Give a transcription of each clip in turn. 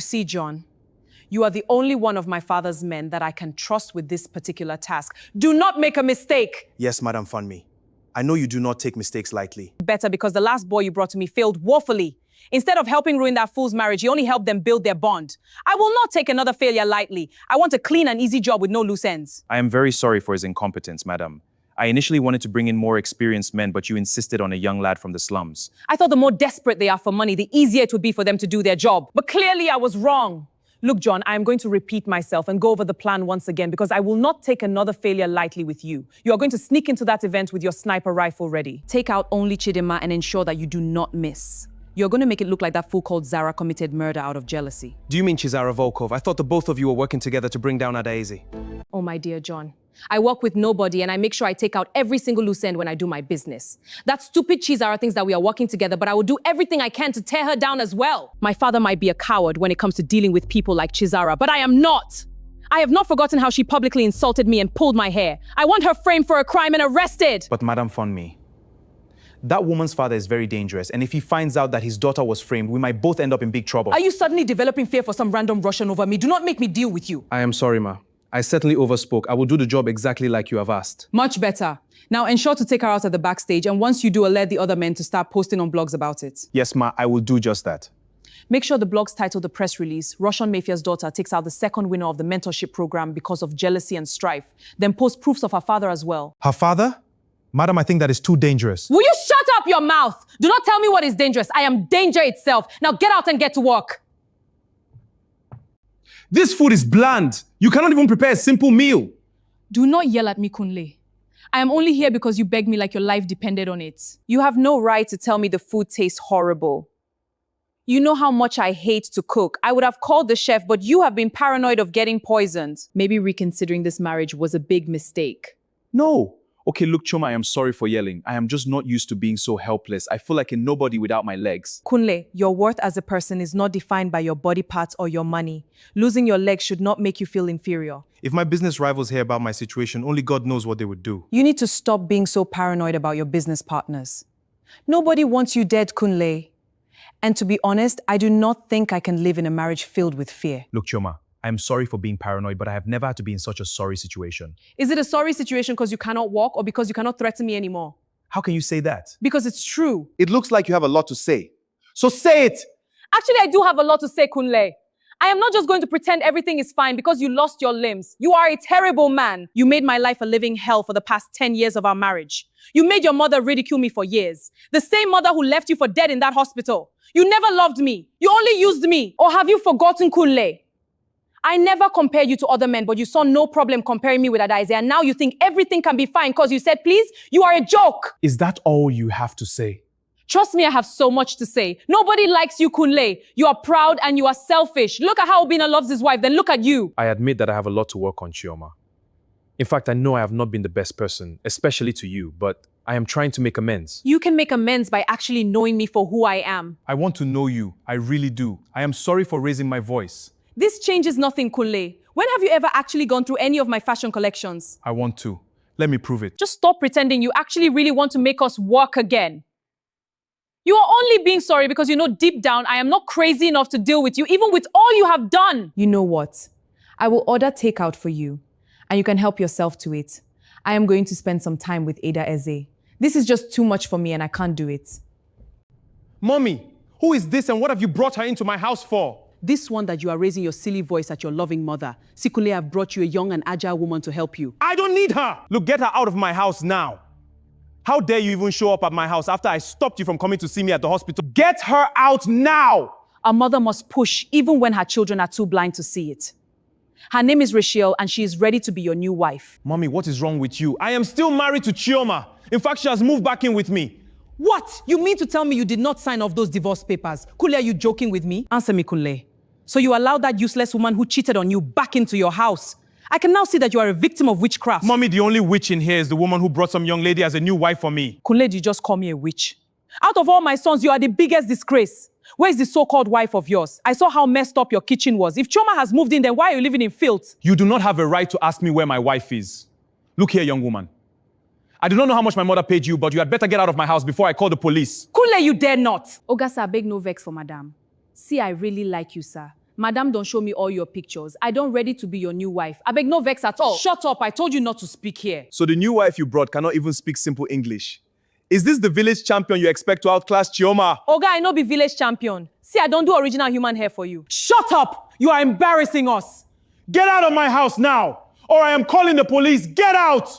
see, John, you are the only one of my father's men that I can trust with this particular task. Do not make a mistake. Yes, Madam Funmi. I know you do not take mistakes lightly. Better, because the last boy you brought to me failed woefully. Instead of helping ruin that fool's marriage, you only helped them build their bond. I will not take another failure lightly. I want a clean and easy job with no loose ends. I am very sorry for his incompetence, madam. I initially wanted to bring in more experienced men, but you insisted on a young lad from the slums. I thought the more desperate they are for money, the easier it would be for them to do their job. But clearly I was wrong. Look, John, I am going to repeat myself and go over the plan once again because I will not take another failure lightly with you. You are going to sneak into that event with your sniper rifle ready. Take out only Chidima and ensure that you do not miss. You're going to make it look like that fool called Zara committed murder out of jealousy. Do you mean Chisara Volkov? I thought the both of you were working together to bring down Adaeze. Oh, my dear John. I work with nobody and I make sure I take out every single loose end when I do my business. That stupid Chizara thinks that we are working together, but I will do everything I can to tear her down as well. My father might be a coward when it comes to dealing with people like Chizara, but I am not. I have not forgotten how she publicly insulted me and pulled my hair. I want her framed for a crime and arrested. But Madam Funmi, that woman's father is very dangerous, and if he finds out that his daughter was framed, we might both end up in big trouble. Are you suddenly developing fear for some random Russian over me? Do not make me deal with you. I am sorry, ma. I certainly overspoke. I will do the job exactly like you have asked. Much better. Now ensure to take her out at the backstage, and once you do, alert the other men to start posting on blogs about it. Yes, ma, I will do just that. Make sure the blogs title the press release, Russian Mafia's daughter takes out the second winner of the mentorship program because of jealousy and strife. Then post proofs of her father as well. Her father? Madam, I think that is too dangerous. Will you shut up your mouth? Do not tell me what is dangerous. I am danger itself. Now get out and get to work. This food is bland. You cannot even prepare a simple meal. Do not yell at me, Kunle. I am only here because you begged me like your life depended on it. You have no right to tell me the food tastes horrible. You know how much I hate to cook. I would have called the chef, but you have been paranoid of getting poisoned. Maybe reconsidering this marriage was a big mistake. No. Okay, look, Choma, I am sorry for yelling. I am just not used to being so helpless. I feel like a nobody without my legs. Kunle, your worth as a person is not defined by your body parts or your money. Losing your legs should not make you feel inferior. If my business rivals hear about my situation, only God knows what they would do. You need to stop being so paranoid about your business partners. Nobody wants you dead, Kunle. And to be honest, I do not think I can live in a marriage filled with fear. Look, Choma, I am sorry for being paranoid, but I have never had to be in such a sorry situation. Is it a sorry situation because you cannot walk or because you cannot threaten me anymore? How can you say that? Because it's true. It looks like you have a lot to say. So say it! Actually, I do have a lot to say, Kunle. I am not just going to pretend everything is fine because you lost your limbs. You are a terrible man. You made my life a living hell for the past 10 years of our marriage. You made your mother ridicule me for years. The same mother who left you for dead in that hospital. You never loved me. You only used me. Or have you forgotten, Kunle? I never compared you to other men, but you saw no problem comparing me with Adaeze, and now you think everything can be fine because you said, please, you are a joke. Is that all you have to say? Trust me, I have so much to say. Nobody likes you, Kunle. You are proud and you are selfish. Look at how Obina loves his wife, then look at you. I admit that I have a lot to work on, Chioma. In fact, I know I have not been the best person, especially to you, but I am trying to make amends. You can make amends by actually knowing me for who I am. I want to know you. I really do. I am sorry for raising my voice. This changes nothing, Kunle. When have you ever actually gone through any of my fashion collections? I want to. Let me prove it. Just stop pretending you actually really want to make us work again. You are only being sorry because you know deep down I am not crazy enough to deal with you, even with all you have done. You know what? I will order takeout for you, and you can help yourself to it. I am going to spend some time with Adaeze. This is just too much for me and I can't do it. Mommy, who is this and what have you brought her into my house for? This one that you are raising your silly voice at your loving mother. Sikule have brought you a young and agile woman to help you. I don't need her! Look, get her out of my house now. How dare you even show up at my house after I stopped you from coming to see me at the hospital? Get her out now! A mother must push even when her children are too blind to see it. Her name is Rachel and she is ready to be your new wife. Mommy, what is wrong with you? I am still married to Chioma. In fact, she has moved back in with me. What? You mean to tell me you did not sign off those divorce papers? Kunle, are you joking with me? Answer me, Kunle. So you allowed that useless woman who cheated on you back into your house. I can now see that you are a victim of witchcraft. Mommy, the only witch in here is the woman who brought some young lady as a new wife for me. Kunle, did you just call me a witch? Out of all my sons, you are the biggest disgrace. Where is the so-called wife of yours? I saw how messed up your kitchen was. If Chioma has moved in, then why are you living in filth? You do not have a right to ask me where my wife is. Look here, young woman. I do not know how much my mother paid you, but you had better get out of my house before I call the police. Kunle, you dare not. Oga, sir, beg no vex for madam. See, I really like you, sir. Madam, don't show me all your pictures. I don't ready to be your new wife. I beg no vex at all. Shut up, I told you not to speak here. So the new wife you brought cannot even speak simple English. Is this the village champion you expect to outclass Chioma? Oga, I no be village champion. See, I don't do original human hair for you. Shut up! You are embarrassing us! Get out of my house now, or I am calling the police. Get out!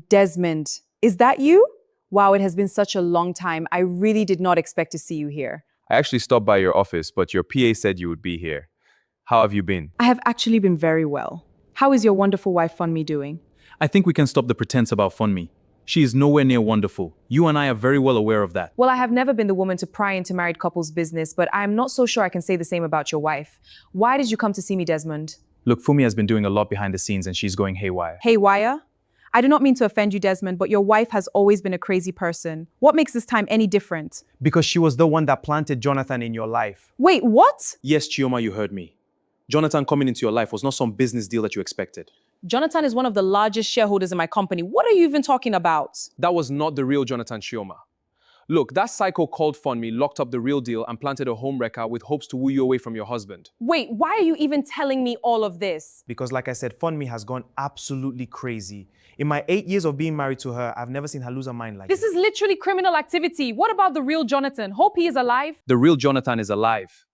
Desmond, is that you? Wow, it has been such a long time. I really did not expect to see you here. I actually stopped by your office, but your PA said you would be here. How have you been? I have actually been very well. How is your wonderful wife Funmi doing? I think we can stop the pretense about Funmi. She is nowhere near wonderful. You and I are very well aware of that. Well, I have never been the woman to pry into married couples' business, but I am not so sure I can say the same about your wife. Why did you come to see me, Desmond? Look, Funmi has been doing a lot behind the scenes and she's going haywire. Haywire? I do not mean to offend you, Desmond, but your wife has always been a crazy person. What makes this time any different? Because she was the one that planted Jonathan in your life. Wait, what? Yes, Chioma, you heard me. Jonathan coming into your life was not some business deal that you expected. Jonathan is one of the largest shareholders in my company. What are you even talking about? That was not the real Jonathan Chioma. Look, that psycho called Funmi, locked up the real deal and planted a home wrecker with hopes to woo you away from your husband. Wait, why are you even telling me all of this? Because like I said, Funmi has gone absolutely crazy. In my 8 years of being married to her, I've never seen her lose her mind like This is literally criminal activity. What about the real Jonathan? Hope he is alive. The real Jonathan is alive.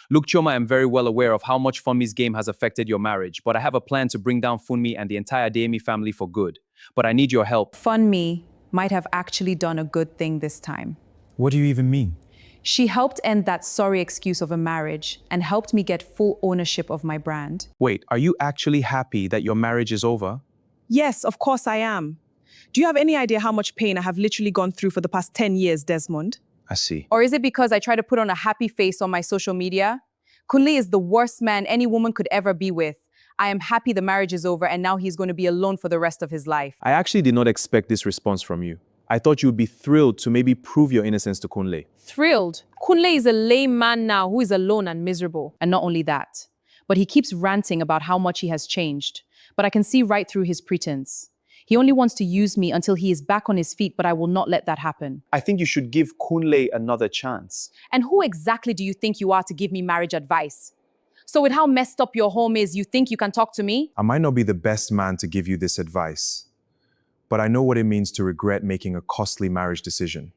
Look, Chioma, I'm very well aware of how much Funmi's game has affected your marriage, but I have a plan to bring down Funmi and the entire Adeyemi family for good. But I need your help. Funmi might have actually done a good thing this time. What do you even mean? She helped end that sorry excuse of a marriage and helped me get full ownership of my brand. Wait, are you actually happy that your marriage is over? Yes, of course I am. Do you have any idea how much pain I have literally gone through for the past 10 years, Desmond? I see. Or is it because I try to put on a happy face on my social media? Kunle is the worst man any woman could ever be with. I am happy the marriage is over and now he's going to be alone for the rest of his life. I actually did not expect this response from you. I thought you would be thrilled to maybe prove your innocence to Kunle. Thrilled? Kunle is a lame man now who is alone and miserable. And not only that, but he keeps ranting about how much he has changed. But I can see right through his pretense. He only wants to use me until he is back on his feet, but I will not let that happen. I think you should give Kunle another chance. And who exactly do you think you are to give me marriage advice? So with how messed up your home is, you think you can talk to me? I might not be the best man to give you this advice, but I know what it means to regret making a costly marriage decision.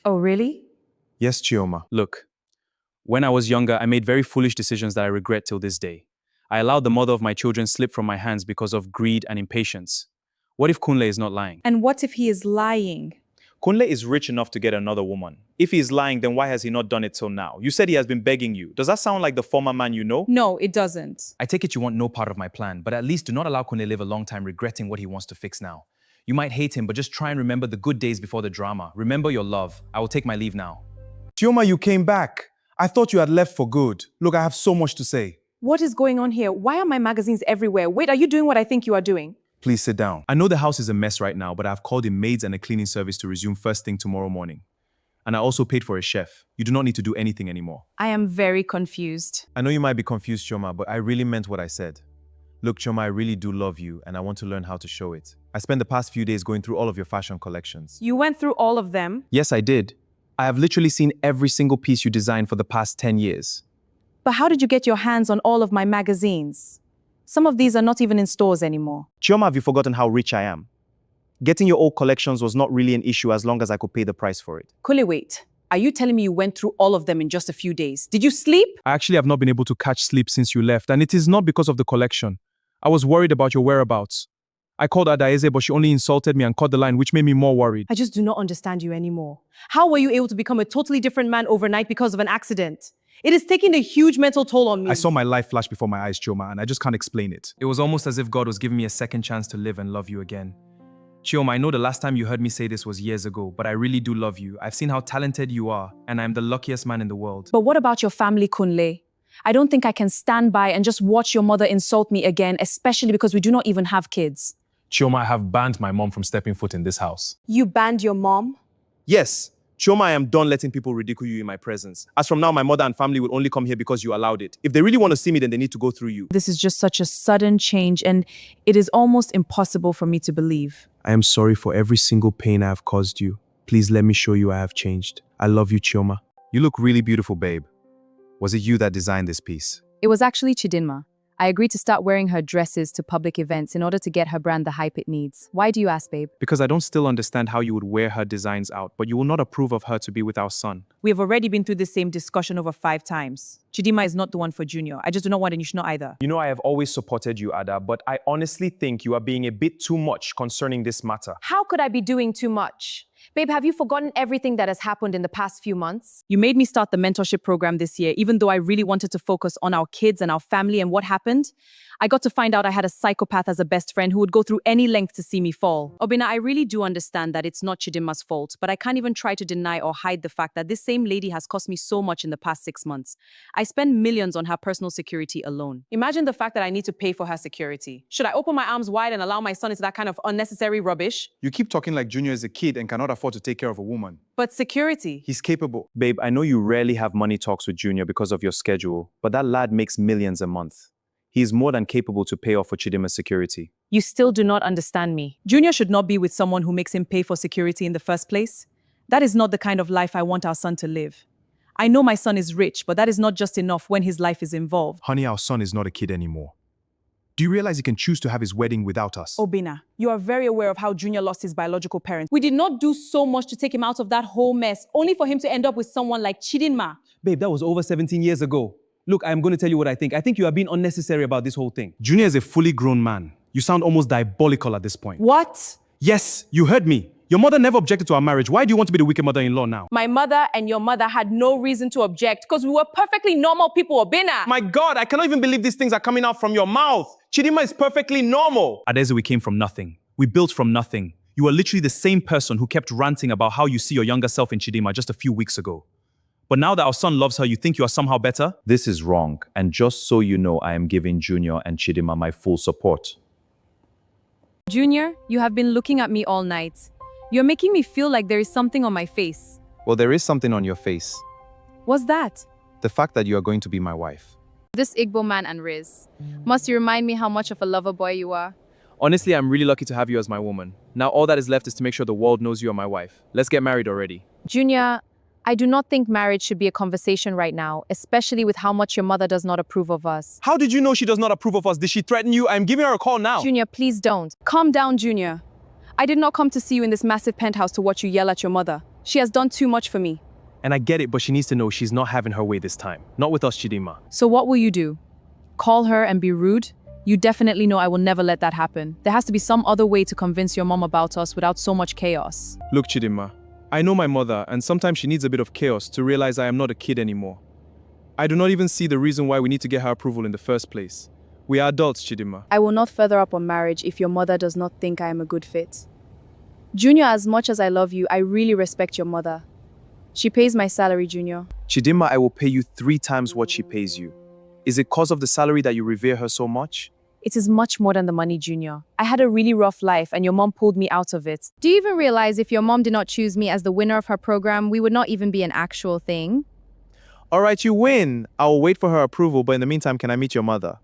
Oh, really? Yes, Chioma. Look, when I was younger, I made very foolish decisions that I regret till this day. I allowed the mother of my children slip from my hands because of greed and impatience. What if Kunle is not lying? And what if he is lying? Kunle is rich enough to get another woman. If he is lying, then why has he not done it till now? You said he has been begging you. Does that sound like the former man you know? No, it doesn't. I take it you want no part of my plan, but at least do not allow Kunle live a long time regretting what he wants to fix now. You might hate him, but just try and remember the good days before the drama. Remember your love. I will take my leave now. Chioma, you came back. I thought you had left for good. Look, I have so much to say. What is going on here? Why are my magazines everywhere? Wait, are you doing what I think you are doing? Please sit down. I know the house is a mess right now, but I've called in maids and a cleaning service to resume first thing tomorrow morning. And I also paid for a chef. You do not need to do anything anymore. I am very confused. I know you might be confused, Chioma, but I really meant what I said. Look, Chioma, I really do love you, and I want to learn how to show it. I spent the past few days going through all of your fashion collections. You went through all of them? Yes, I did. I have literally seen every single piece you designed for the past 10 years. But how did you get your hands on all of my magazines? Some of these are not even in stores anymore. Chioma, have you forgotten how rich I am? Getting your old collections was not really an issue as long as I could pay the price for it. Kule, wait. Are you telling me you went through all of them in just a few days? Did you sleep? I actually have not been able to catch sleep since you left, and it is not because of the collection. I was worried about your whereabouts. I called Adaeze, but she only insulted me and cut the line, which made me more worried. I just do not understand you anymore. How were you able to become a totally different man overnight because of an accident? It is taking a huge mental toll on me. I saw my life flash before my eyes, Chioma, and I just can't explain it. It was almost as if God was giving me a second chance to live and love you again. Chioma, I know the last time you heard me say this was years ago, but I really do love you. I've seen how talented you are, and I'm the luckiest man in the world. But what about your family, Kunle? I don't think I can stand by and just watch your mother insult me again, especially because we do not even have kids. Chioma, I have banned my mom from stepping foot in this house. You banned your mom? Yes, Chioma, I am done letting people ridicule you in my presence. As from now, my mother and family will only come here because you allowed it. If they really want to see me, then they need to go through you. This is just such a sudden change, and it is almost impossible for me to believe. I am sorry for every single pain I have caused you. Please let me show you I have changed. I love you, Chioma. You look really beautiful, babe. Was it you that designed this piece? It was actually Chidima. I agreed to start wearing her dresses to public events in order to get her brand the hype it needs. Why do you ask, babe? Because I don't still understand how you would wear her designs out, but you will not approve of her to be with our son. We have already been through the same discussion over 5 times. Chidima is not the one for Junior. I just do not want, and you should not either. You know I have always supported you, Ada, but I honestly think you are being a bit too much concerning this matter. How could I be doing too much? Babe, have you forgotten everything that has happened in the past few months? You made me start the mentorship program this year, even though I really wanted to focus on our kids and our family. And what happened? I got to find out I had a psychopath as a best friend who would go through any length to see me fall. Obina, I really do understand that it's not Chidima's fault, but I can't even try to deny or hide the fact that this same lady has cost me so much in the past 6 months. I spend millions on her personal security alone. Imagine the fact that I need to pay for her security. Should I open my arms wide and allow my son into that kind of unnecessary rubbish? You keep talking like Junior is a kid and cannot afford to take care of a woman. But security. He's capable. Babe, I know you rarely have money talks with Junior because of your schedule, but that lad makes millions a month. He is more than capable to pay off for Chidima's security. You still do not understand me. Junior should not be with someone who makes him pay for security in the first place. That is not the kind of life I want our son to live. I know my son is rich, but that is not just enough when his life is involved. Honey, our son is not a kid anymore. Do you realize he can choose to have his wedding without us? Obina, you are very aware of how Junior lost his biological parents. We did not do so much to take him out of that whole mess, only for him to end up with someone like Chidima. Babe, that was over 17 years ago. Look, I'm going to tell you what I think. I think you are being unnecessary about this whole thing. Junior is a fully grown man. You sound almost diabolical at this point. What? Yes, you heard me. Your mother never objected to our marriage. Why do you want to be the wicked mother-in-law now? My mother and your mother had no reason to object because we were perfectly normal people, Obina. My God, I cannot even believe these things are coming out from your mouth. Chidima is perfectly normal. Adeze, we came from nothing. We built from nothing. You are literally the same person who kept ranting about how you see your younger self in Chidima just a few weeks ago. But now that our son loves her, you think you are somehow better? This is wrong, and just so you know, I am giving Junior and Chidima my full support. Junior, you have been looking at me all night. You're making me feel like there is something on my face. Well, there is something on your face. What's that? The fact that you are going to be my wife. This Igbo man and Riz. Must you remind me how much of a lover boy you are? Honestly, I'm really lucky to have you as my woman. Now all that is left is to make sure the world knows you are my wife. Let's get married already. Junior, I do not think marriage should be a conversation right now, especially with how much your mother does not approve of us. How did you know she does not approve of us? Did she threaten you? I'm giving her a call now. Junior, please don't. Calm down, Junior. I did not come to see you in this massive penthouse to watch you yell at your mother. She has done too much for me. And I get it, but she needs to know she's not having her way this time. Not with us, Chidima. So what will you do? Call her and be rude? You definitely know I will never let that happen. There has to be some other way to convince your mom about us without so much chaos. Look, Chidima, I know my mother, and sometimes she needs a bit of chaos to realize I am not a kid anymore. I do not even see the reason why we need to get her approval in the first place. We are adults, Chidima. I will not further up on marriage if your mother does not think I am a good fit. Junior, as much as I love you, I really respect your mother. She pays my salary, Junior. Chidima, I will pay you 3 times what she pays you. Is it cause of the salary that you revere her so much? It is much more than the money, Junior. I had a really rough life and your mom pulled me out of it. Do you even realize if your mom did not choose me as the winner of her program, we would not even be an actual thing? All right, you win. I will wait for her approval, but in the meantime, can I meet your mother?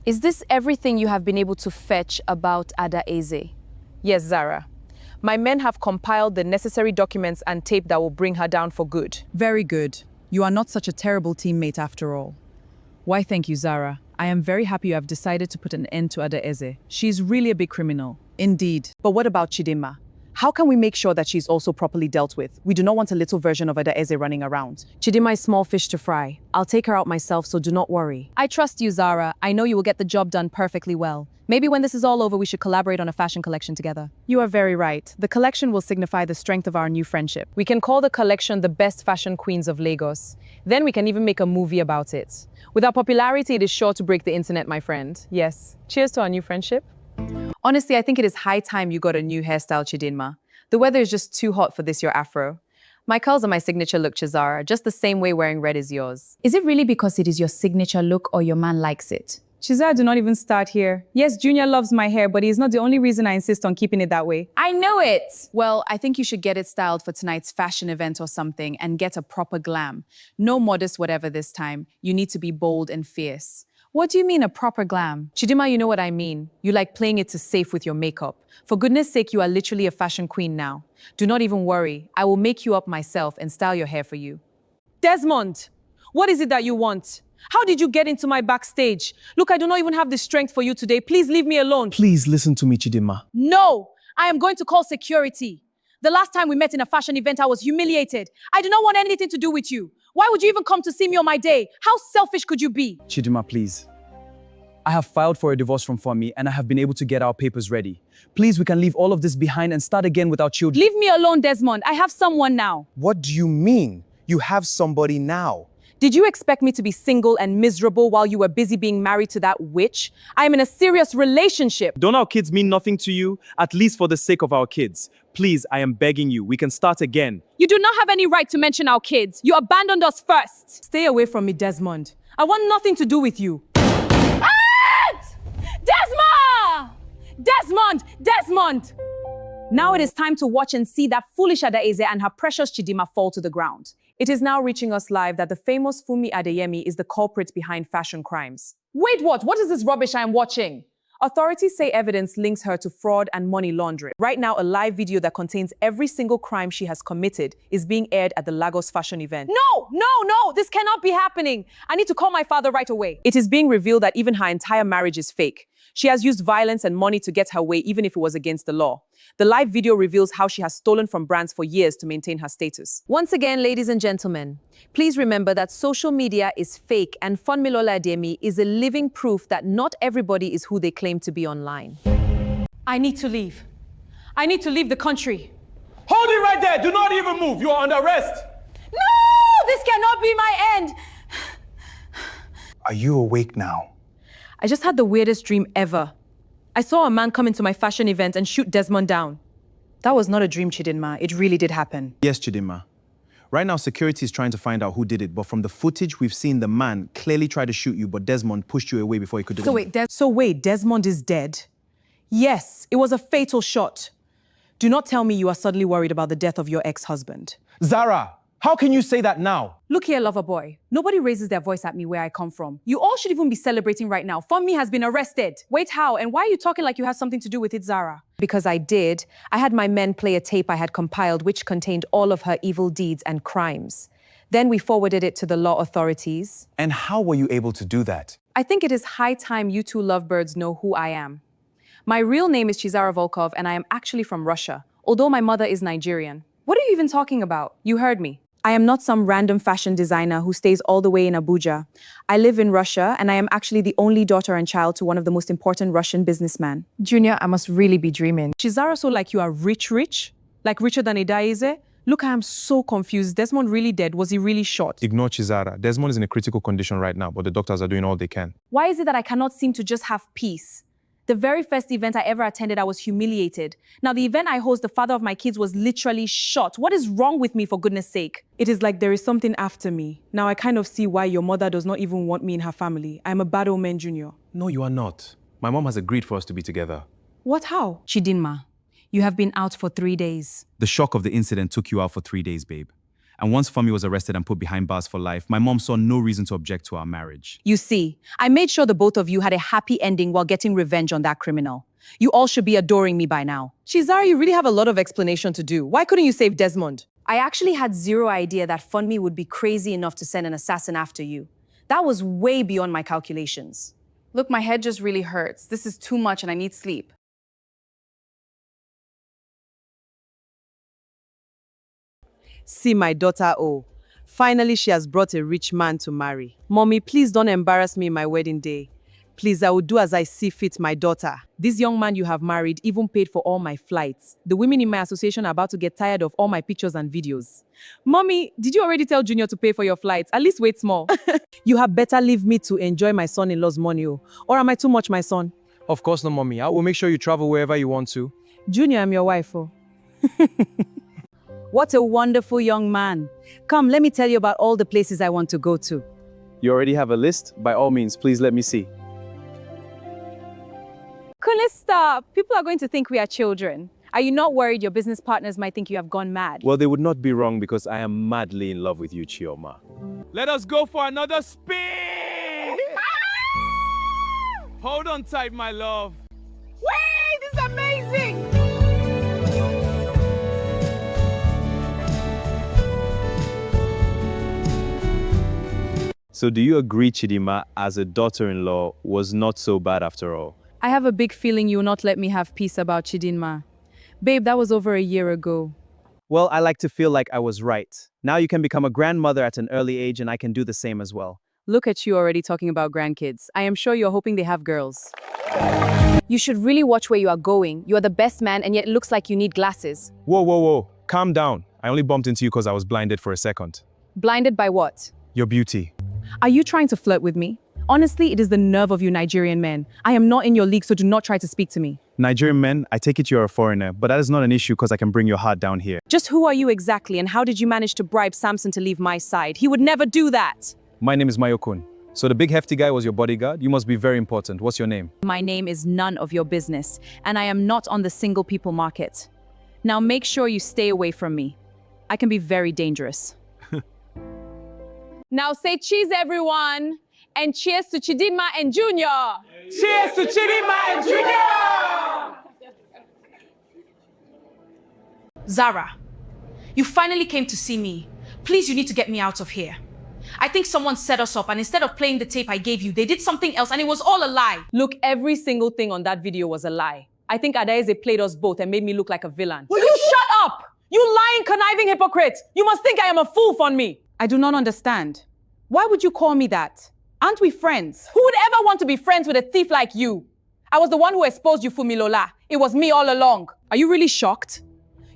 Is this everything you have been able to fetch about Adaeze? Yes, Zara. My men have compiled the necessary documents and tape that will bring her down for good. Very good. You are not such a terrible teammate after all. Why, thank you, Zara. I am very happy you have decided to put an end to Adaeze. She is really a big criminal. Indeed. But what about Chidima? How can we make sure that she's also properly dealt with? We do not want a little version of Adaeze running around. Chidima is small fish to fry. I'll take her out myself, so do not worry. I trust you, Zara. I know you will get the job done perfectly well. Maybe when this is all over, we should collaborate on a fashion collection together. You are very right. The collection will signify the strength of our new friendship. We can call the collection the best fashion queens of Lagos. Then we can even make a movie about it. With our popularity, it is sure to break the internet, my friend. Yes. Cheers to our new friendship. Honestly, I think it is high time you got a new hairstyle, Chidima. The weather is just too hot for this your afro. My curls are my signature look, Chizara, just the same way wearing red is yours. Is it really because it is your signature look or your man likes it? Chizara, do not even start here. Yes, Junior loves my hair, but he is not the only reason I insist on keeping it that way. I know it! Well, I think you should get it styled for tonight's fashion event or something and get a proper glam. No modest whatever this time. You need to be bold and fierce. What do you mean a proper glam? Chidima, you know what I mean. You like playing it safe with your makeup. For goodness sake, you are literally a fashion queen now. Do not even worry. I will make you up myself and style your hair for you. Desmond, what is it that you want? How did you get into my backstage? Look, I do not even have the strength for you today. Please leave me alone. Please listen to me, Chidima. No, I am going to call security. The last time we met in a fashion event, I was humiliated. I do not want anything to do with you. Why would you even come to see me on my day? How selfish could you be? Chidima, please. I have filed for a divorce from Fumi and I have been able to get our papers ready. Please, we can leave all of this behind and start again with our children. Leave me alone, Desmond. I have someone now. What do you mean? You have somebody now. Did you expect me to be single and miserable while you were busy being married to that witch? I am in a serious relationship. Don't our kids mean nothing to you? At least for the sake of our kids. Please, I am begging you. We can start again. You do not have any right to mention our kids. You abandoned us first. Stay away from me, Desmond. I want nothing to do with you. Desmond! Now it is time to watch and see that foolish Adaeze and her precious Chidima fall to the ground. It is now reaching us live that the famous Fumi Adeyemi is the culprit behind fashion crimes. Wait, what? What is this rubbish I am watching? Authorities say evidence links her to fraud and money laundering. Right now, a live video that contains every single crime she has committed is being aired at the Lagos fashion event. No! This cannot be happening. I need to call my father right away. It is being revealed that even her entire marriage is fake. She has used violence and money to get her way, even if it was against the law. The live video reveals how she has stolen from brands for years to maintain her status. Once again, ladies and gentlemen, please remember that social media is fake and Funmilola Adeyemi is a living proof that not everybody is who they claim to be online. I need to leave. I need to leave the country. Hold it right there. Do not even move. You are under arrest. No! This cannot be my end. Are you awake now? I just had the weirdest dream ever. I saw a man come into my fashion event and shoot Desmond down. That was not a dream, Chidima. It really did happen. Yes, Chidima. Right now, security is trying to find out who did it, but from the footage, we've seen the man clearly try to shoot you, but Desmond pushed you away before he could do it. So wait, Desmond is dead? Yes, it was a fatal shot. Do not tell me you are suddenly worried about the death of your ex-husband. Zara, how can you say that now? Look here, lover boy. Nobody raises their voice at me where I come from. You all should even be celebrating right now. Funmi has been arrested. Wait, how? And why are you talking like you have something to do with it, Zara? Because I did. I had my men play a tape I had compiled which contained all of her evil deeds and crimes. Then we forwarded it to the law authorities. And how were you able to do that? I think it is high time you two lovebirds know who I am. My real name is Chizara Volkov and I am actually from Russia, although my mother is Nigerian. What are you even talking about? You heard me. I am not some random fashion designer who stays all the way in Abuja. I live in Russia, and I am actually the only daughter and child to one of the most important Russian businessmen. Junior, I must really be dreaming. Chizara, so like you are rich? Like richer than Adaeze? Look, I am so confused. Desmond really dead? Was he really shot? Ignore Chizara. Desmond is in a critical condition right now, but the doctors are doing all they can. Why is it that I cannot seem to just have peace? The very first event I ever attended, I was humiliated. Now, the event I host, the father of my kids was literally shot. What is wrong with me, for goodness sake? It is like there is something after me. Now I kind of see why your mother does not even want me in her family. I am a bad omen, Junior. No, you are not. My mom has agreed for us to be together. What, how? Chidima, you have been out for 3 days. The shock of the incident took you out for 3 days, babe. And once Fumi was arrested and put behind bars for life, my mom saw no reason to object to our marriage. You see, I made sure the both of you had a happy ending while getting revenge on that criminal. You all should be adoring me by now. Chizara, you really have a lot of explanation to do. Why couldn't you save Desmond? I actually had zero idea that Funmi would be crazy enough to send an assassin after you. That was way beyond my calculations. Look, my head just really hurts. This is too much and I need sleep. See my daughter, oh. Finally, she has brought a rich man to marry. Mommy, please don't embarrass me in my wedding day. Please, I will do as I see fit, my daughter. This young man you have married even paid for all my flights. The women in my association are about to get tired of all my pictures and videos. Mommy, did you already tell Junior to pay for your flights? At least wait small. You have better leave me to enjoy my son-in-law's money, oh. Or am I too much, my son? Of course not, mommy. I will make sure you travel wherever you want to. Junior, I'm your wife, oh. What a wonderful young man. Come, let me tell you about all the places I want to go to. You already have a list? By all means, please let me see. Couldn't stop. People are going to think we are children. Are you not worried your business partners might think you have gone mad? Well, they would not be wrong because I am madly in love with you, Chioma. Let us go for another spin! Hold on tight, my love. Wait, this is amazing! So do you agree Chidima as a daughter-in-law was not so bad after all? I have a big feeling you will not let me have peace about Chidinma. Babe, that was over a year ago. Well, I like to feel like I was right. Now you can become a grandmother at an early age and I can do the same as well. Look at you already talking about grandkids. I am sure you're hoping they have girls. You should really watch where you are going. You are the best man and yet it looks like you need glasses. Whoa, whoa, whoa. Calm down. I only bumped into you because I was blinded for a second. Blinded by what? Your beauty. Are you trying to flirt with me? Honestly, it is the nerve of you Nigerian men. I am not in your league, so do not try to speak to me. Nigerian men, I take it you're a foreigner, but that is not an issue because I can bring your heart down here. Just who are you exactly and how did you manage to bribe Samson to leave my side? He would never do that. My name is Mayokun. So the big hefty guy was your bodyguard? You must be very important. What's your name? My name is none of your business, and I am not on the single people market. Now make sure you stay away from me. I can be very dangerous. Now say cheese, everyone. And cheers to Chidima and Junior. Cheers to Chidima and Junior! Zara, you finally came to see me. Please, you need to get me out of here. I think someone set us up and instead of playing the tape I gave you, they did something else and it was all a lie. Look, every single thing on that video was a lie. I think Adaeze played us both and made me look like a villain. Will you shut up? You lying, conniving hypocrite. You must think I am a fool for me. I do not understand. Why would you call me that? Aren't we friends? Who would ever want to be friends with a thief like you? I was the one who exposed you, Fumilola. It was me all along. Are you really shocked?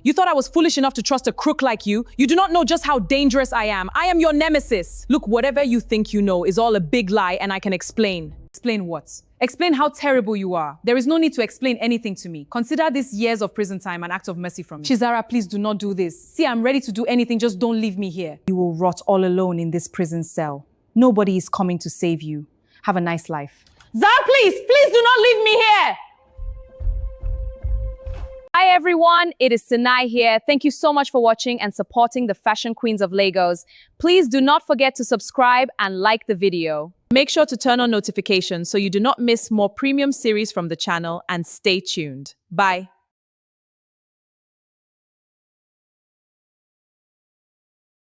You thought I was foolish enough to trust a crook like you? You do not know just how dangerous I am. I am your nemesis. Look, whatever you think you know is all a big lie and I can explain. Explain what? Explain how terrible you are. There is no need to explain anything to me. Consider this years of prison time an act of mercy from me. Chizara, please do not do this. See, I'm ready to do anything, just don't leave me here. You will rot all alone in this prison cell. Nobody is coming to save you. Have a nice life. Zara, please do not leave me here. Hi everyone, it is Sinai here. Thank you so much for watching and supporting the Fashion Queens of Lagos. Please do not forget to subscribe and like the video. Make sure to turn on notifications so you do not miss more premium series from the channel and stay tuned. Bye.